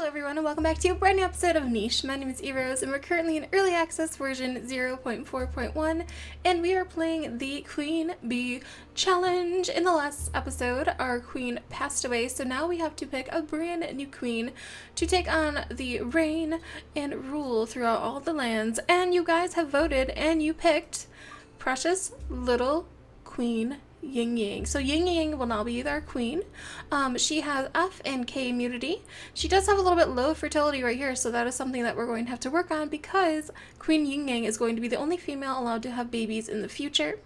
everyone, and welcome back to a brand new episode of Niche. My name is Erose, and we're currently in early access version 0.4.1, and we are playing the Queen Bee Challenge. In the last episode, our queen passed away, so now we have to pick a brand new queen to take on the reign and rule throughout all the lands. And you guys have voted, and you picked precious little Queen Ying Ying. So Ying Ying will now be our queen. She has F and K immunity. She does have a little bit low fertility right here, so that is something that we're going to have to work on because Queen Ying Ying is going to be the only female allowed to have babies in the future.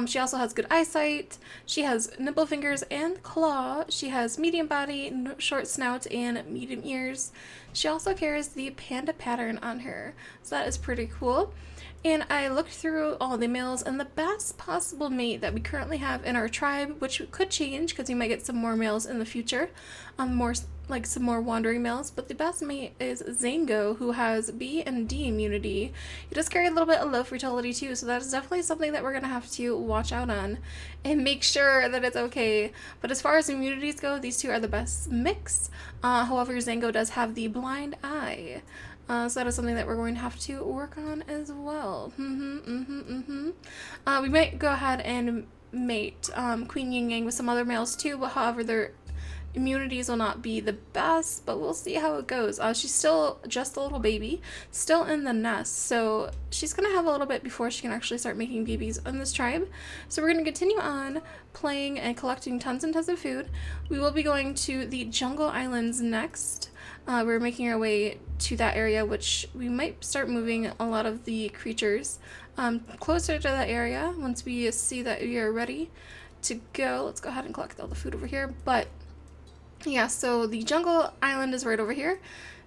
She also has good eyesight. She has nibble fingers and claw. She has medium body, short snout, and medium ears. She also carries the panda pattern on her, so that is pretty cool. And I looked through all the males, and the best possible mate that we currently have in our tribe, which could change because we might get some more males in the future, some more wandering males, but the best mate is Zango, who has B and D immunity. He does carry a little bit of low fertility too, so that is definitely something that we're going to have to watch out on and make sure that it's okay. But as far as immunities go, these two are the best mix. However, Zango does have the blind eye. So that is something that we're going to have to work on as well. We might go ahead and mate Queen Ying Yang with some other males too, but however their immunities will not be the best, but we'll see how it goes. She's still just a little baby, still in the nest, so she's going to have a little bit before she can actually start making babies in this tribe. So we're going to continue on playing and collecting tons and tons of food. We will be going to the Jungle Islands next. We're making our way to that area, which we might start moving a lot of the creatures closer to that area once we see that we are ready to go. Let's go ahead and collect all the food over here. But yeah, so the Jungle Island is right over here.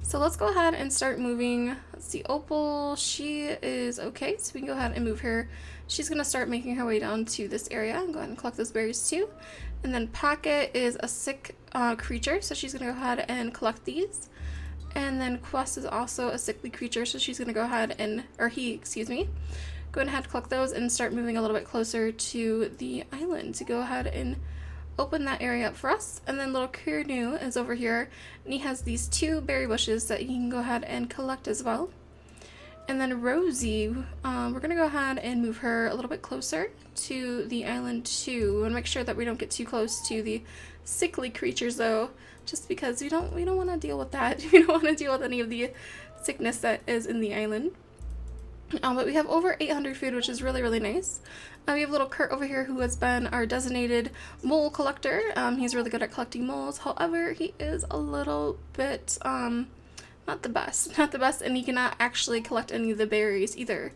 So let's go ahead and start moving. Let's see, Opal, she is okay, so we can go ahead and move her. She's going to start making her way down to this area and go ahead and collect those berries too. And then Pocket is a sick creature, so she's going to go ahead and collect these. And then Quest is also a sickly creature, so she's going to go ahead and, go ahead and collect those and start moving a little bit closer to the island to go ahead and open that area up for us. And then little Canoe is over here, and he has these two berry bushes that you can go ahead and collect as well. And then Rosie, we're going to go ahead and move her a little bit closer to the island too. We want to make sure that we don't get too close to the sickly creatures though, just because we don't want to deal with that. We don't want to deal with any of the sickness that is in the island. But we have over 800 food, which is really, really nice. We have little Kurt over here who has been our designated mole collector. He's really good at collecting moles. However, he is a little bit, not the best, and he cannot actually collect any of the berries either.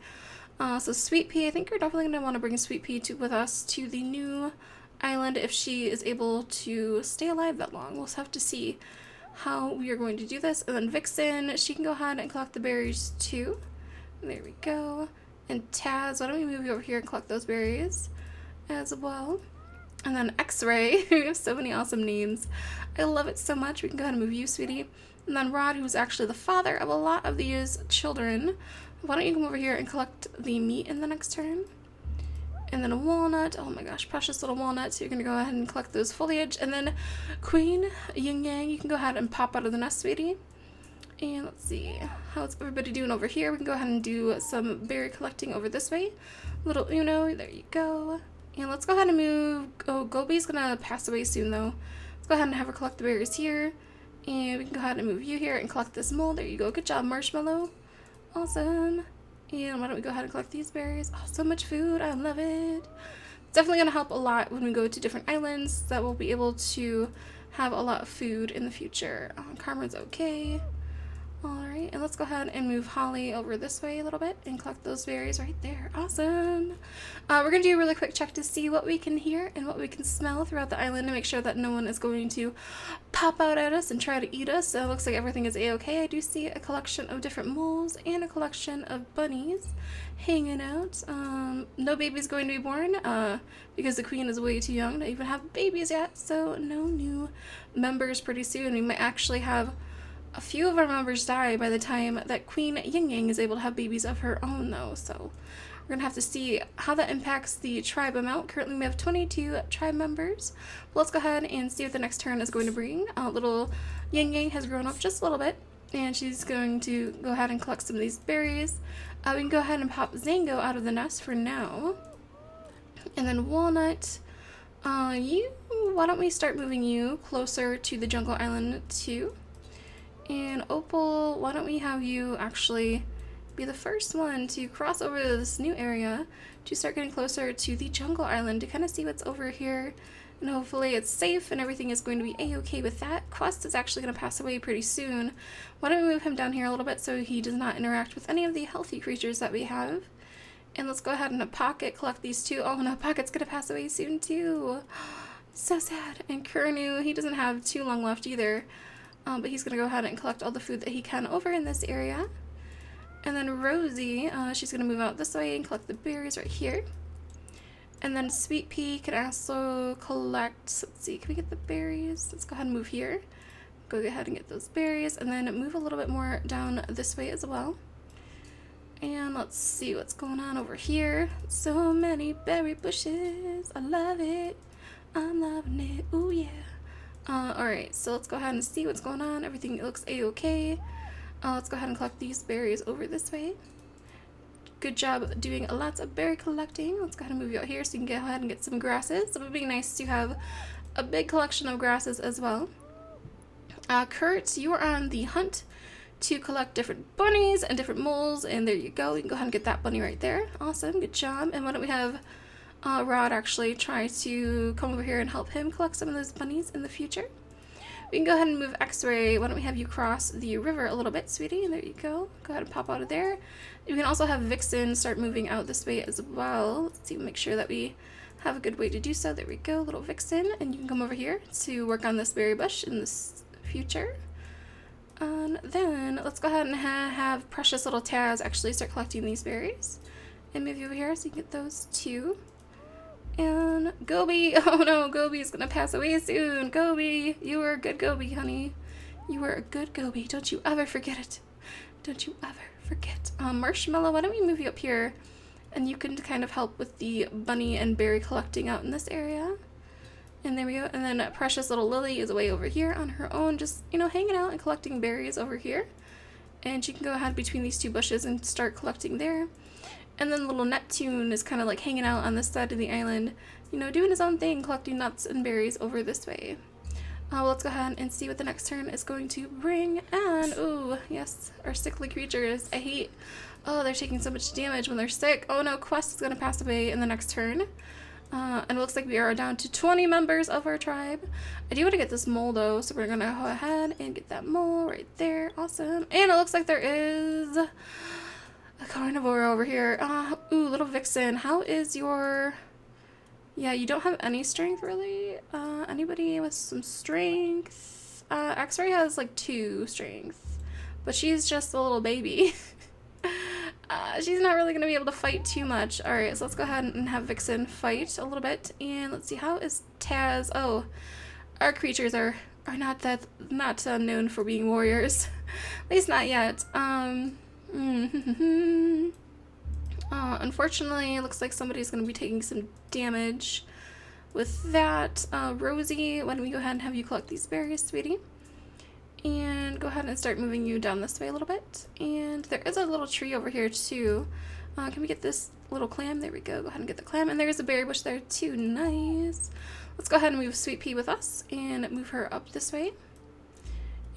So Sweet Pea, I think we're definitely going to want to bring Sweet Pea with us to the new island if she is able to stay alive that long. We'll have to see how we are going to do this. And then Vixen, she can go ahead and collect the berries too. There we go. And Taz, why don't we move you over here and collect those berries as well. And then X-Ray, we have so many awesome names. I love it so much. We can go ahead and move you, sweetie. And then Rod, who's actually the father of a lot of these children. Why don't you come over here and collect the meat in the next turn? And then a walnut. Oh my gosh, precious little walnut. So you're going to go ahead and collect those foliage. And then Queen Ying Yang, you can go ahead and pop out of the nest, sweetie. And let's see, how's everybody doing over here? We can go ahead and do some berry collecting over this way. Little Uno, there you go. And let's go ahead and move. Oh, Gobi's going to pass away soon though. Let's go ahead and have her collect the berries here. And we can go ahead and move you here and collect this mole. There you go. Good job, Marshmallow. Awesome. And why don't we go ahead and collect these berries? Oh, so much food. I love it. It's definitely going to help a lot when we go to different islands that we'll be able to have a lot of food in the future. Carmen's okay. Alright, and let's go ahead and move Holly over this way a little bit and collect those berries right there. Awesome! We're going to do a really quick check to see what we can hear and what we can smell throughout the island to make sure that no one is going to pop out at us and try to eat us. So it looks like everything is a-okay. I do see a collection of different moles and a collection of bunnies hanging out. No baby's going to be born because the queen is way too young to even have babies yet. So no new members pretty soon. We might actually have a few of our members die by the time that Queen Ying Yang is able to have babies of her own though, so we're going to have to see how that impacts the tribe amount. Currently we have 22 tribe members. But let's go ahead and see what the next turn is going to bring. Little Yang Yang has grown up just a little bit, and she's going to go ahead and collect some of these berries. We can go ahead and pop Zango out of the nest for now. And then Walnut, why don't we start moving you closer to the jungle island too? And Opal, why don't we have you actually be the first one to cross over to this new area to start getting closer to the jungle island to kind of see what's over here, and hopefully it's safe and everything is going to be a-okay with that. Quest is actually going to pass away pretty soon. Why don't we move him down here a little bit so he does not interact with any of the healthy creatures that we have. And let's go ahead and Pocket collect these two. Oh no, Pocket's going to pass away soon too. So sad. And Kurnu, he doesn't have too long left either, but he's going to go ahead and collect all the food that he can over in this area. And then Rosie, she's going to move out this way and collect the berries right here. And then Sweet Pea can also collect, let's see, can we get the berries? Let's go ahead and move here. Go ahead and get those berries, and then move a little bit more down this way as well. And let's see what's going on over here. So many berry bushes. I love it. I'm loving it. Ooh, yeah. Alright, so let's go ahead and see what's going on. Everything looks a-okay. Let's go ahead and collect these berries over this way. Good job doing lots of berry collecting. Let's go ahead and move you out here so you can go ahead and get some grasses. So it would be nice to have a big collection of grasses as well. Kurt, you are on the hunt to collect different bunnies and different moles, and there you go. You can go ahead and get that bunny right there. Awesome, good job. And why don't we have Rod actually try to come over here and help him collect some of those bunnies in the future. We can go ahead and move X-Ray. Why don't we have you cross the river a little bit, sweetie? And there you go. Go ahead and pop out of there. You can also have Vixen start moving out this way as well. Let's see, make sure that we have a good way to do so. There we go, little Vixen. And you can come over here to work on this berry bush in this future. And then let's go ahead and have precious little Taz actually start collecting these berries. And move you over here so you can get those too. And Gobi, oh no, Gobi is gonna pass away soon. Gobi, you were a good Gobi, honey. You were a good Gobi. Don't you ever forget it. Don't you ever forget. Marshmallow, why don't we move you up here, and you can kind of help with the bunny and berry collecting out in this area. And there we go. And then precious little Lily is way over here on her own, just, you know, hanging out and collecting berries over here. And she can go ahead between these two bushes and start collecting there. And then little Neptune is kind of like hanging out on this side of the island, you know, doing his own thing, collecting nuts and berries over this way. Well, let's go ahead and see what the next turn is going to bring. And, ooh, yes, our sickly creatures. I hate, oh, they're taking so much damage when they're sick. Oh no, Quest is going to pass away in the next turn. And it looks like we are down to 20 members of our tribe. I do want to get this mole though, so we're going to go ahead and get that mole right there. Awesome. And it looks like there is a carnivore over here. Ooh, little Vixen, how is your... Yeah, you don't have any strength, really. Anybody with some strength? X-Ray has, like, 2 strength. But she's just a little baby. She's not really going to be able to fight too much. Alright, so let's go ahead and have Vixen fight a little bit. And let's see, how is Taz? Oh, our creatures are not known for being warriors. At least not yet. Unfortunately, it looks like somebody's going to be taking some damage with that. Rosie, why don't we go ahead and have you collect these berries, sweetie? And go ahead and start moving you down this way a little bit. And there is a little tree over here too. Can we get this little clam? There we go. Go ahead and get the clam. And there's a berry bush there too. Nice. Let's go ahead and move Sweet Pea with us and move her up this way.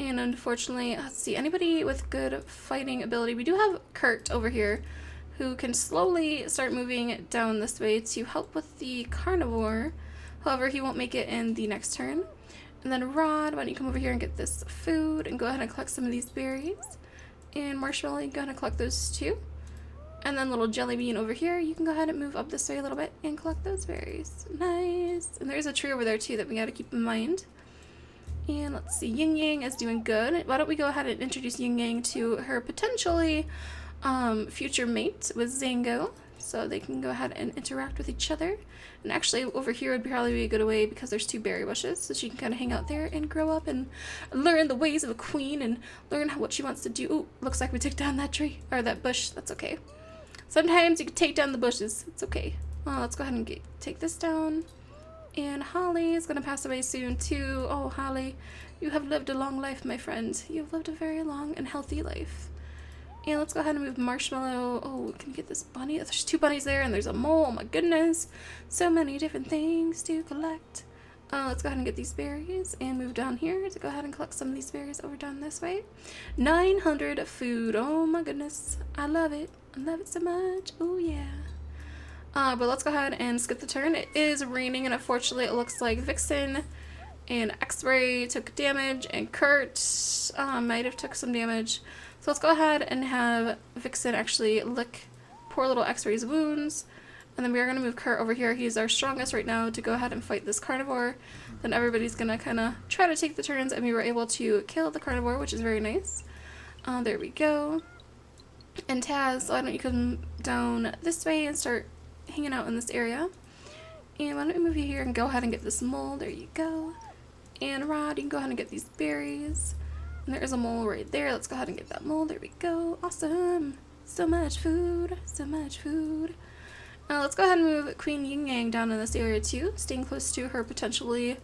And unfortunately, let's see, anybody with good fighting ability. We do have Kurt over here, who can slowly start moving down this way to help with the carnivore. However, he won't make it in the next turn. And then Rod, why don't you come over here and get this food and go ahead and collect some of these berries. And Marshmallow, you can go ahead and collect those too. And then little Jelly Bean over here, you can go ahead and move up this way a little bit and collect those berries. Nice. And there's a tree over there too that we gotta keep in mind. And let's see, Ying Yang is doing good. Why don't we go ahead and introduce Ying Yang to her potentially future mate with Zango, so they can go ahead and interact with each other. And actually over here would probably be a good way because there's 2 berry bushes, so she can kind of hang out there and grow up and learn the ways of a queen and learn what she wants to do. Ooh, looks like we took down that tree, or that bush. That's okay. Sometimes you can take down the bushes. It's okay. Let's go ahead and take this down. And Holly is going to pass away soon too. Oh, Holly, you have lived a long life, my friend. You've lived a very long and healthy life. And let's go ahead and move Marshmallow. Oh, we can get this bunny. There's 2 bunnies there, and there's a mole. Oh my goodness. So many different things to collect. Let's go ahead and get these berries and move down here to go ahead and collect some of these berries over down this way. 900 food. Oh my goodness. I love it. I love it so much. Oh yeah. But let's go ahead and skip the turn. It is raining, and unfortunately it looks like Vixen and X-Ray took damage, and Kurt might have took some damage. So let's go ahead and have Vixen actually lick poor little X-Ray's wounds. And then we are going to move Kurt over here. He's our strongest right now to go ahead and fight this carnivore. Then everybody's going to kind of try to take the turns, and we were able to kill the carnivore, which is very nice. There we go. And Taz, why don't you come down this way and start hanging out in this area. And why don't we move you here and go ahead and get this mole. There you go. And Rod, you can go ahead and get these berries. And there is a mole right there. Let's go ahead and get that mole. There we go. Awesome. So much food. So much food. Let's go ahead and move Queen Yin Yang down in this area too, staying close to her potentially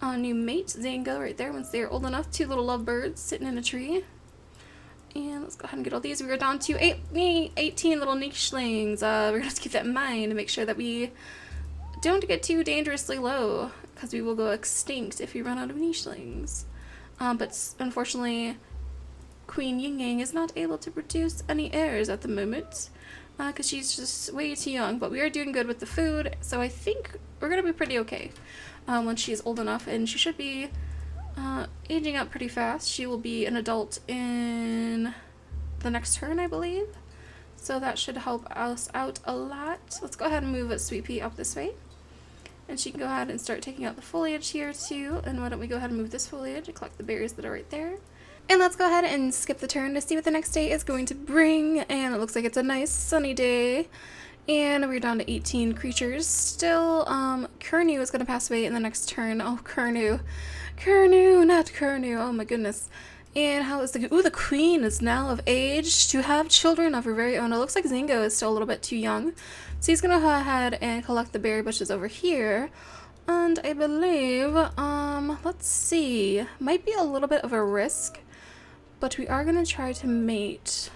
new mate, Zango, right there once they're old enough. 2 little lovebirds sitting in a tree. And let's go ahead and get all these. We are down to 18 little nichelings. We're going to have to keep that in mind to make sure that we don't get too dangerously low, because we will go extinct if we run out of nichelings. But unfortunately, Queen Yin Yang is not able to produce any heirs at the moment, because she's just way too young. But we are doing good with the food, so I think we're going to be pretty okay once she's old enough, and she should be aging up pretty fast. She will be an adult in the next turn, I believe. So that should help us out a lot. Let's go ahead and move Sweet Pea up this way. And she can go ahead and start taking out the foliage here too. And why don't we go ahead and move this foliage and collect the berries that are right there. And let's go ahead and skip the turn to see what the next day is going to bring. And it looks like it's a nice sunny day. And we're down to 18 creatures. Still, Kernu is going to pass away in the next turn. Oh, Kernu. Kernu, not Kernu. Oh my goodness. And how is the... Ooh, the queen is now of age to have children of her very own. It looks like Zango is still a little bit too young. So he's going to go ahead and collect the berry bushes over here. And I believe, let's see. Might be a little bit of a risk. But we are going to try to mate,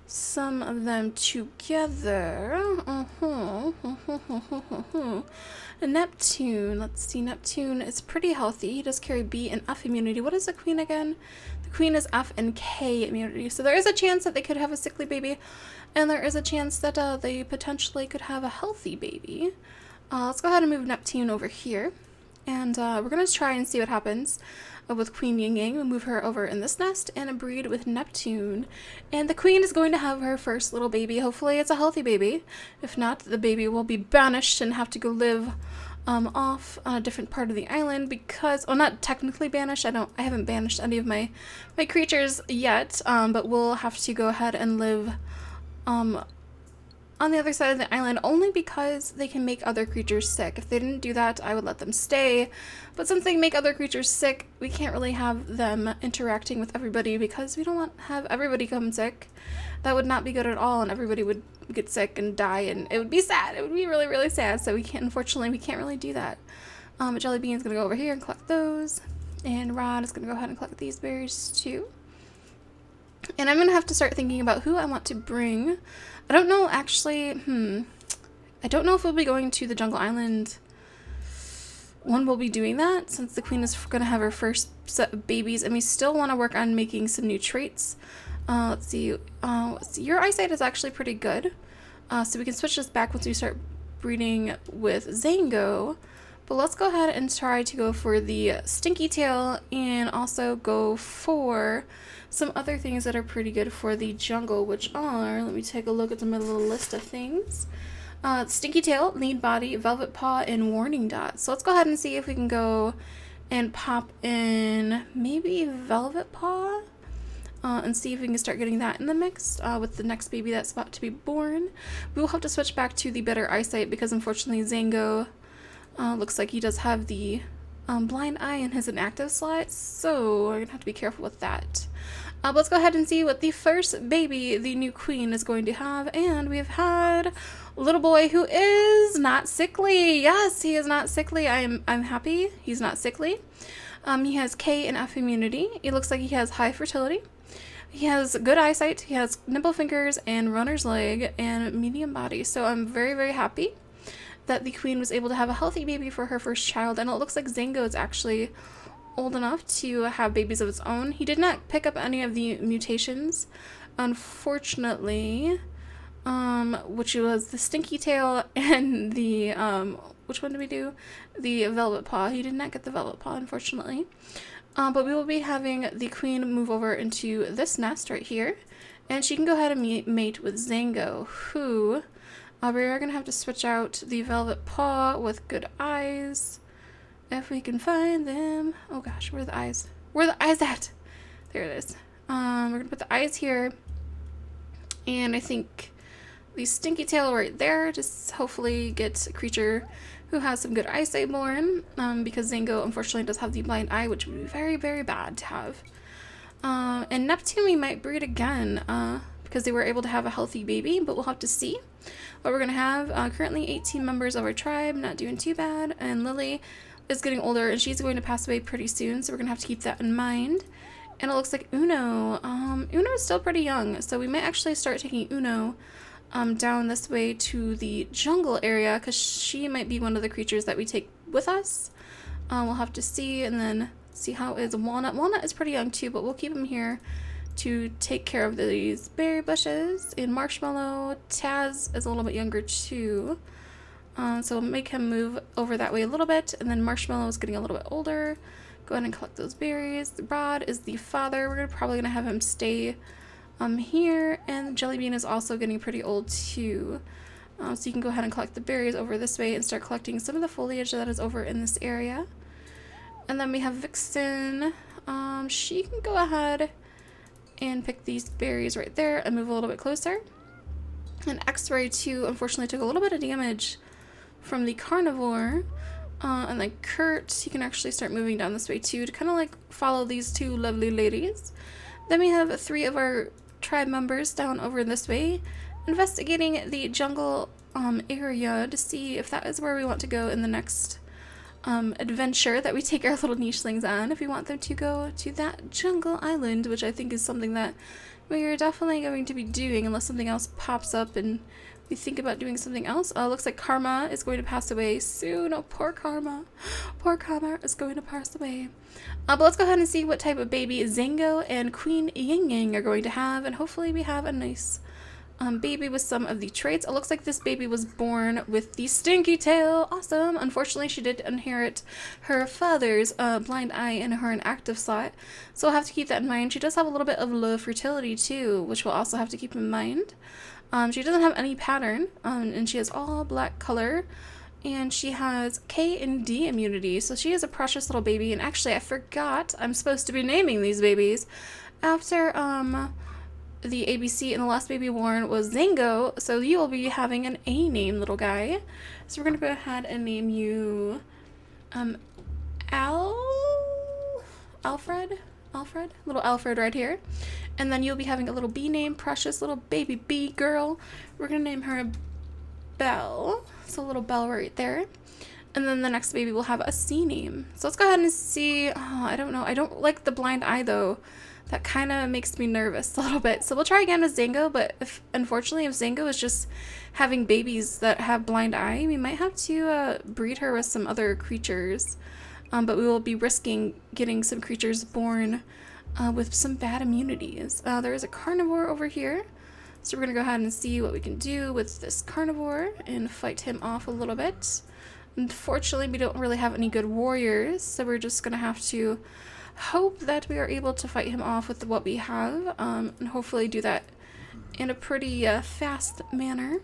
some of them together. Neptune, let's see, Neptune is pretty healthy. He does carry B and F immunity. What is the queen again? The queen is F and K immunity. So there is a chance that they could have a sickly baby, and there is a chance that they potentially could have a healthy baby. Let's go ahead and move Neptune over here, and we're going to try and see what happens with Queen Yin Yang. We'll move her over in this nest and breed with Neptune. And the queen is going to have her first little baby. Hopefully it's a healthy baby. If not, the baby will be banished and have to go live off on a different part of the island because, well, not technically banished. I haven't banished any of my creatures yet, but we'll have to go ahead and live on the other side of the island only because they can make other creatures sick. If they didn't do that, I would let them stay. But since they make other creatures sick, we can't really have them interacting with everybody because we don't want to have everybody come sick. That would not be good at all, and everybody would get sick and die, and it would be sad. It would be really, really sad. So unfortunately, we can't really do that. Jelly Bean's gonna go over here and collect those, and Rod is gonna go ahead and collect these berries too. And I'm gonna have to start thinking about who I want to bring. I don't know, actually, I don't know if we'll be going to the Jungle Island when we'll be doing that, since the queen is going to have her first set of babies, and we still want to work on making some new traits. Let's see, your eyesight is actually pretty good, so we can switch this back once we start breeding with Zango. But let's go ahead and try to go for the Stinky Tail, and also go for some other things that are pretty good for the jungle, which are, let me take a look at my little list of things. Stinky Tail, Lead Body, Velvet Paw, and Warning Dot. So let's go ahead and see if we can go and pop in maybe Velvet Paw, and see if we can start getting that in the mix with the next baby that's about to be born. We will have to switch back to the better eyesight because unfortunately Zango looks like he does have the blind eye in his inactive slot, so we're gonna have to be careful with that. But let's go ahead and see what the first baby the new queen is going to have. And we've had a little boy who is not sickly. Yes, he is not sickly. I'm happy he's not sickly. He has K and F immunity. It looks like he has high fertility. He has good eyesight. He has nimble fingers and runner's leg and medium body. So I'm very, very happy that the queen was able to have a healthy baby for her first child. And it looks like Zango is actually old enough to have babies of its own. He did not pick up any of the mutations, unfortunately, which was the stinky tail and the, which one did we do? The velvet paw. He did not get the velvet paw, unfortunately. But we will be having the queen move over into this nest right here, and she can go ahead and mate with Zango, who we are going to have to switch out the velvet paw with good eyes, if we can find them. Oh gosh, where are the eyes? Where are the eyes at? There it is. We're going to put the eyes here, and I think the stinky tail right there, just hopefully get a creature who has some good eyesight born, because Zango unfortunately does have the blind eye, which would be very, very bad to have. And Neptune we might breed again, because they were able to have a healthy baby, but we'll have to see what we're going to have. Currently 18 members of our tribe, not doing too bad, and Lily is getting older, and she's going to pass away pretty soon, so we're going to have to keep that in mind. And it looks like Uno. Uno is still pretty young, so we might actually start taking Uno down this way to the jungle area, because she might be one of the creatures that we take with us. We'll have to see, and then see how is Walnut. Walnut is pretty young too, but we'll keep him here to take care of these berry bushes. And Marshmallow, Taz is a little bit younger too, so we'll make him move over that way a little bit. And then Marshmallow is getting a little bit older. Go ahead and collect those berries. Rod is the father. We're probably gonna have him stay here, and Jellybean is also getting pretty old too. So you can go ahead and collect the berries over this way and start collecting some of the foliage that is over in this area. And then we have Vixen. She can go ahead and pick these berries right there and move a little bit closer. And X-Ray too, unfortunately, took a little bit of damage from the carnivore. And then Kurt, he can actually start moving down this way too to kind of like follow these two lovely ladies. Then we have 3 of our tribe members down over this way, investigating the jungle area to see if that is where we want to go in the next adventure that we take our little nichelings on, if we want them to go to that jungle island, which I think is something that we are definitely going to be doing unless something else pops up and we think about doing something else. Looks like Karma is going to pass away soon. Oh, poor Karma. Poor Karma is going to pass away. But let's go ahead and see what type of baby Zango and Queen Ying Yang are going to have, and hopefully we have a nice baby with some of the traits. It looks like this baby was born with the stinky tail. Awesome. Unfortunately, she did inherit her father's blind eye and her inactive slot, so we'll have to keep that in mind. She does have a little bit of low fertility too, which we'll also have to keep in mind. She doesn't have any pattern, and she has all black color, and she has K and D immunity, so she is a precious little baby. And actually, I forgot, I'm supposed to be naming these babies after the ABC, and the last baby born was Zango, so you will be having an A name, little guy. So we're gonna go ahead and name you Alfred, little Alfred right here. And then you'll be having a little B name, precious little baby B girl. We're gonna name her Belle, so little Belle right there. And then the next baby will have a C name. So let's go ahead and see. Oh, I don't know, I don't like the blind eye though. That kind of makes me nervous a little bit. So we'll try again with Zango, but unfortunately if Zango is just having babies that have blind eye, we might have to breed her with some other creatures. But we will be risking getting some creatures born with some bad immunities. There is a carnivore over here, so we're going to go ahead and see what we can do with this carnivore and fight him off a little bit. Unfortunately, we don't really have any good warriors, so we're just going to have to hope that we are able to fight him off with what we have, and hopefully do that in a pretty fast manner.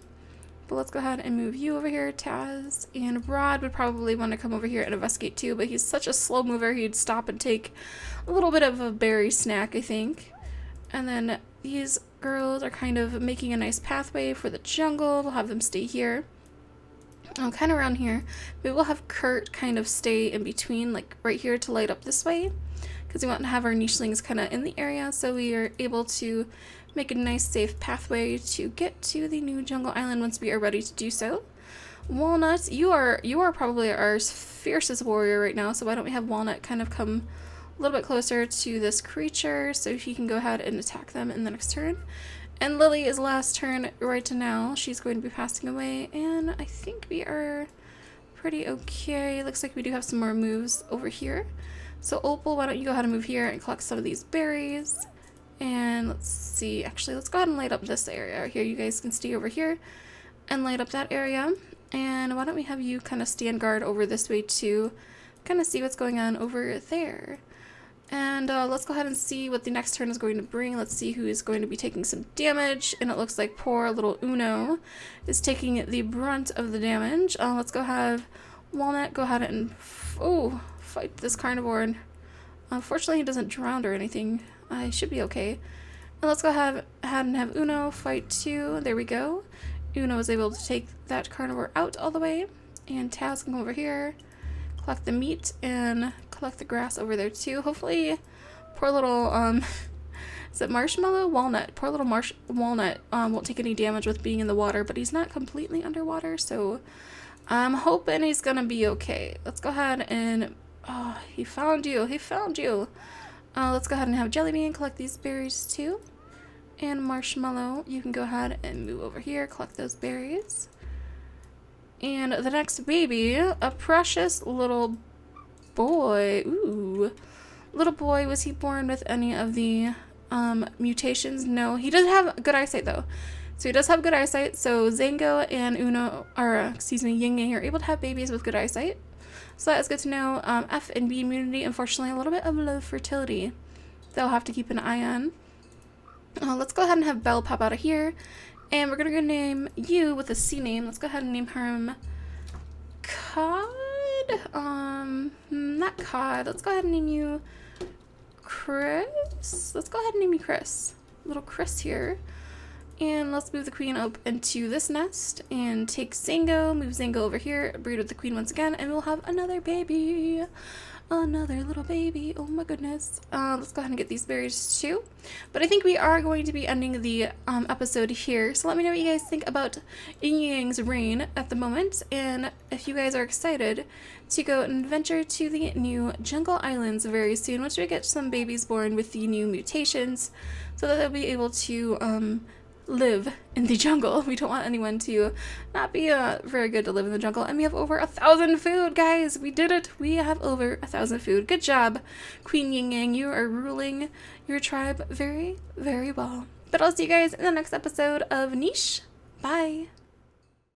But let's go ahead and move you over here, Taz. And Rod would probably want to come over here and investigate too, but he's such a slow mover, he'd stop and take a little bit of a berry snack, I think. And then these girls are kind of making a nice pathway for the jungle. We'll have them stay here. Kind of around here. Maybe we'll have Kurt kind of stay in between, like right here to light up this way, because we want to have our nichelings kind of in the area, so we are able to make a nice safe pathway to get to the new jungle island once we are ready to do so. Walnut, you are probably our fiercest warrior right now, so why don't we have Walnut kind of come a little bit closer to this creature so he can go ahead and attack them in the next turn. And Lily is last turn right now. She's going to be passing away, and I think we are pretty okay. Looks like we do have some more moves over here. So Opal, why don't you go ahead and move here and collect some of these berries. And let's see, actually let's go ahead and light up this area here. You guys can stay over here and light up that area. And why don't we have you kind of stand guard over this way too, kind of see what's going on over there. And let's go ahead and see what the next turn is going to bring. Let's see who is going to be taking some damage. And it looks like poor little Uno is taking the brunt of the damage. Let's go have Walnut go ahead and fight this carnivore. And unfortunately, he doesn't drown or anything. I should be okay. And let's go ahead and have Uno fight too. There we go. Uno is able to take that carnivore out all the way. And Taz can come over here, collect the meat, and collect the grass over there too. Hopefully, poor little, is it Marshmallow? Walnut. Poor little Walnut won't take any damage with being in the water, but he's not completely underwater, so I'm hoping he's gonna be okay. Let's go ahead and, oh, he found you. He found you. Let's go ahead and have Jellybean collect these berries too. And Marshmallow, you can go ahead and move over here, collect those berries. And the next baby, a precious little boy. Ooh. Little boy, was he born with any of the mutations? No, he does have good eyesight though. So he does have good eyesight. So Zango and Uno, Yin Yang are able to have babies with good eyesight. So that is good to know. F and B immunity, unfortunately, a little bit of low fertility. They'll have to keep an eye on. Let's go ahead and have Belle pop out of here. And we're going to go name you with a C name. Let's go ahead and name her Cod. Not Cod. Let's go ahead and name you Chris. Let's go ahead and name you Chris. Little Chris here. And let's move the queen up into this nest and take Zango, move Zango over here, breed with the queen once again, and we'll have another baby. Another little baby. Oh my goodness. Let's go ahead and get these berries too. But I think we are going to be ending the episode here. So let me know what you guys think about Yin Yang's reign at the moment. And if you guys are excited to go and venture to the new Jungle Islands very soon, once we get some babies born with the new mutations, so that they'll be able to live in the jungle. We don't want anyone to not be very good to live in the jungle. And we have over 1,000 food, guys. We did it. We have over 1,000 food. Good job, Queen Yin Yang. You are ruling your tribe very, very well. But I'll see you guys in the next episode of Niche. Bye.